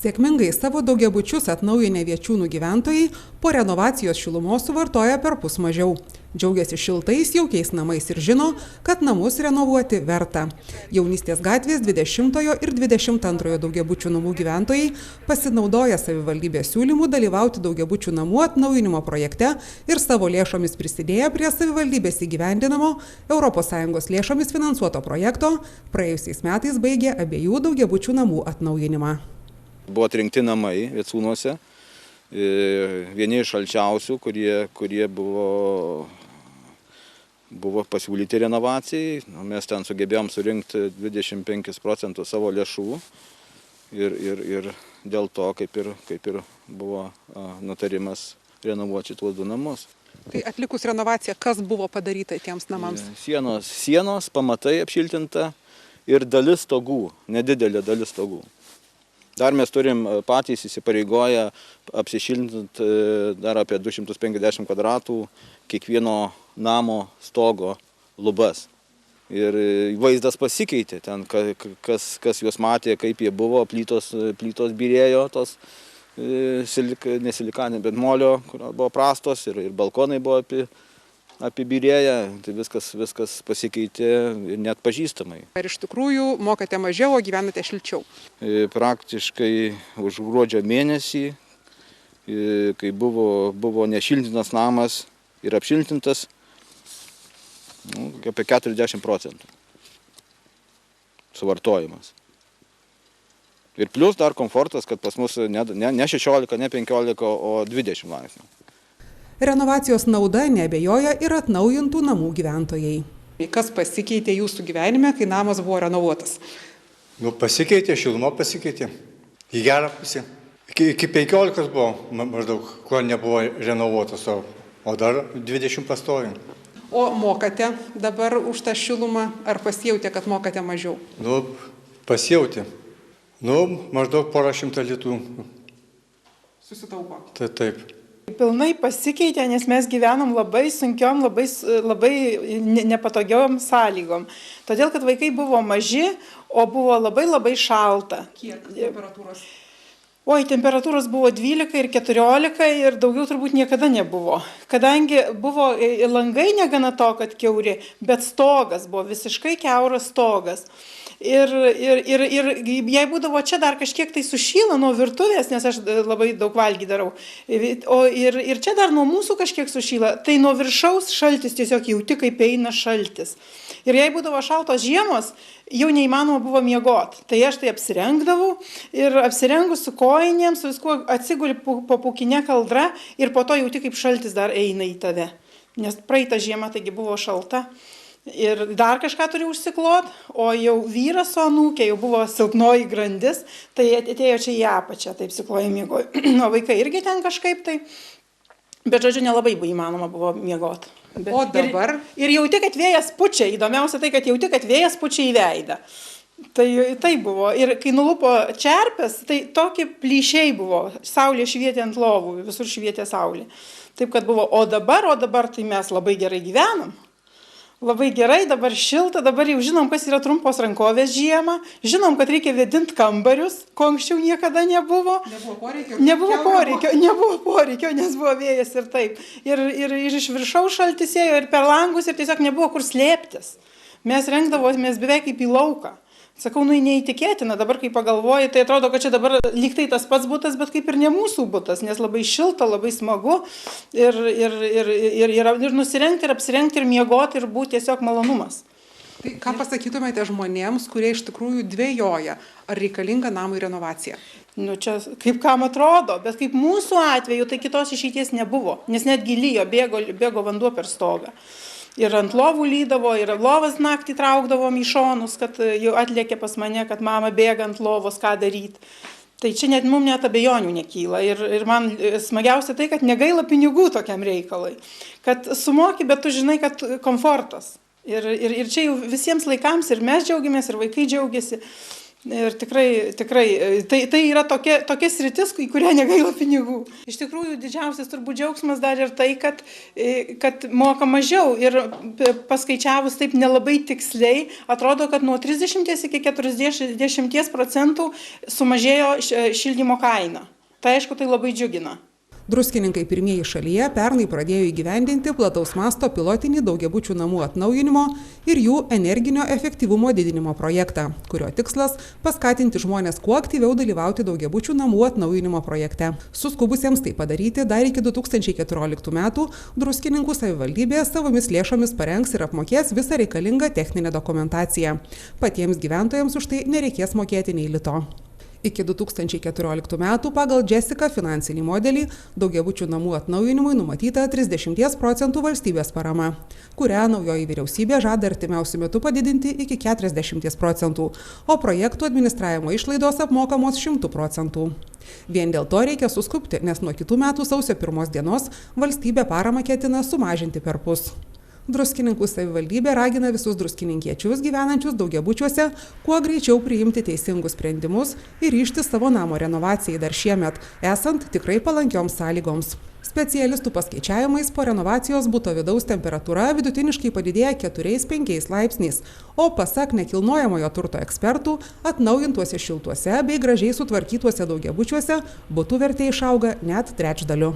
Sėkmingai savo daugiabučius atnaujinę Viečiūnų gyventojai po renovacijos šilumos suvartoja perpus mažiau. Džiaugiasi šiltais, jaukiais namais ir žino, kad namus renovuoti verta. Jaunystės gatvės 20 ir 22 daugiabučių namų gyventojai pasinaudoja savivaldybės siūlymų dalyvauti daugiabučių namų atnaujinimo projekte ir savo lėšomis prisidėję prie savivaldybės įgyvendinamo ES lėšomis finansuoto projekto, praėjusiais metais baigė abiejų daugiabučių namų atnaujinimą. Buvo atrinkti namai Viecūnuose, vieni iš šalčiausių, kurie buvo pasiūlyti renovacijai. Mes ten sugebėjom surinkti 25% savo lėšų ir dėl to kaip ir buvo nutarimas renovuoti tuos du namus. Tai atlikus renovaciją, kas buvo padaryta tiems namams? Sienos, pamatai apšiltinta ir dalis stogų, nedidelė dalis stogų. Dar mes turim patys įsipareigoję apsišiltinti dar apie 250 kvadratų kiekvieno namo stogo lubas. Ir vaizdas pasikeitė ten, kas juos matė, kaip jie buvo, plytos byrėjo, tos nesilikanė, bet molio, kur buvo prastos ir balkonai buvo apibyrėję, tai viskas pasikeitė net pažįstamai. Ar iš tikrųjų mokate mažiau, o gyvenate šilčiau? Praktiškai už gruodžio mėnesį, kai buvo nešiltintas namas ir apšiltintas, apie 40% suvartojimas. Ir plus dar komfortas, kad pas mus ne 16, ne 15, o 20 laipsnių. Renovacijos nauda neabejoja ir atnaujintų namų gyventojai. Kas pasikeitė jūsų gyvenime, kai namas buvo renovuotas? Pasikeitė, šiluma pasikeitė. Į gerą pusę. Iki 15 buvo maždaug, kuo nebuvo renovuotas, o dar 20 pastovi. O mokate dabar už tą šilumą, ar pasijautė, kad mokate mažiau? Pasijautė. Maždaug porą šimtą litų. Susitaupo. Taip. Pilnai pasikeitė, nes mes gyvenom labai sunkiom, labai nepatogiom sąlygom. Todėl, kad vaikai buvo maži, o buvo labai šalta. Kiek temperatūros? Temperatūros buvo 12 ir 14 ir daugiau turbūt niekada nebuvo. Kadangi buvo langai negana to, kad kiauri, bet stogas buvo visiškai kiauras stogas. Ir jei būdavo čia dar kažkiek tai sušyla nuo virtuvės, nes aš labai daug valgy darau, ir čia dar nuo mūsų kažkiek sušyla, tai nuo viršaus šaltis tiesiog jauti, kaip eina šaltis. Ir jei būdavo šaltos žiemos, jau neįmanoma buvo miegoti. Tai aš tai apsirengdavau ir apsirengus su kojinėm, su viskuo atsiguli po pūkinė kaldra ir po to jauti, kaip šaltis dar eina į tave. Nes praeitą žiemą taigi buvo šalta. Ir dar kažką turi užsiklot, o jau vyras su anūkė jau buvo silpnoji grandis, tai atėjo čia į apačią, taip sikloja miegojo. O vaikai irgi ten kažkaip tai, bet žodžiu, nelabai buvo įmanoma buvo miegoti. O dabar? Ir jauti, kad vėjas pučia, įdomiausia tai, kad jauti, kad vėjas pučia į veidą. Tai buvo. Ir kai nulupo čerpės, tai tokie plyšiai buvo, saulė švietė ant lovų, visur švietė saulė. Taip, kad buvo, o dabar tai mes labai gerai gyvenam. Labai gerai, dabar šilta, dabar jau žinom, kas yra trumpos rankovės žiemą, žinom, kad reikia vėdinti kambarius, ko anksčiau niekada nebuvo. Nebuvo poreikio, nes buvo vėjas ir taip. Ir iš viršaus šaltis ėjo ir per langus ir tiesiog nebuvo kur slėptis. Mes rengdavomės beveik kaip į lauką. Sakau, neįtikėtina, dabar kai pagalvoji, tai atrodo, kad čia dabar lyg tai tas pats butas, bet kaip ir ne mūsų butas, nes labai šilta, labai smagu ir nusirengti, ir apsirengti, ir miegoti, ir būti tiesiog malonumas. Tai ką pasakytumėte žmonėms, kurie iš tikrųjų dvejoja, ar reikalinga namui renovacija? Čia kaip kam atrodo, bet kaip mūsų atveju, tai kitos išeities nebuvo, nes netgi lyjo, bėgo vanduo per stogą. Ir ant lovų lydavo, ir lovas naktį traukdavom į šonus, kad jau atlėkė pas mane, kad mama bėga ant lovos, ką daryti. Tai čia mums net abejonių nekyla. Ir man smagiausia tai, kad negaila pinigų tokiam reikalui. Kad sumoki, bet tu žinai, kad komfortas. Ir čia jau visiems laikams ir mes džiaugiamės, ir vaikai džiaugiasi. Ir tikrai, tai yra tokia sritis, į kurią negaila pinigų. Iš tikrųjų, didžiausias turbūt džiaugsmas dar ir tai, kad moka mažiau. Ir paskaičiavus taip nelabai tiksliai, atrodo, kad nuo 30 iki 40% sumažėjo šildymo kaina. Tai aišku, tai labai džiugina. Druskininkai pirmieji šalyje pernai pradėjo įgyvendinti plataus masto pilotinį daugiabučių namų atnaujinimo ir jų energinio efektyvumo didinimo projektą, kurio tikslas – paskatinti žmones kuo aktyviau dalyvauti daugiabučių namų atnaujinimo projekte. Suskubusiems tai padaryti dar iki 2014 metų Druskininkų savivaldybė savomis lėšomis parengs ir apmokės visą reikalingą techninę dokumentaciją. Patiems gyventojams už tai nereikės mokėti nei lito. Iki 2014 metų pagal Jessica finansinį modelį daugiabučių namų atnaujinimui numatyta 30% valstybės parama, kurią naujoji vyriausybė žada artimiausiu metu padidinti iki 40%, o projektų administravimo išlaidos apmokamos 100%. Vien dėl to reikia suskubti, nes nuo kitų metų sausio 1 dienos valstybė paramą ketina sumažinti perpus. Druskininkų savivaldybė ragina visus druskininkiečius gyvenančius daugiabučiuose kuo greičiau priimti teisingus sprendimus ir ryžtis savo namo renovacijai dar šiemet, esant tikrai palankioms sąlygoms. Specialistų paskaičiavimais po renovacijos buto vidaus temperatūra vidutiniškai padidėja 4–5 laipsniais, o pasak nekilnojamojo turto ekspertų, atnaujintuose šiltuose bei gražiai sutvarkytuose daugiabučiuose butų vertė išauga net trečdaliu.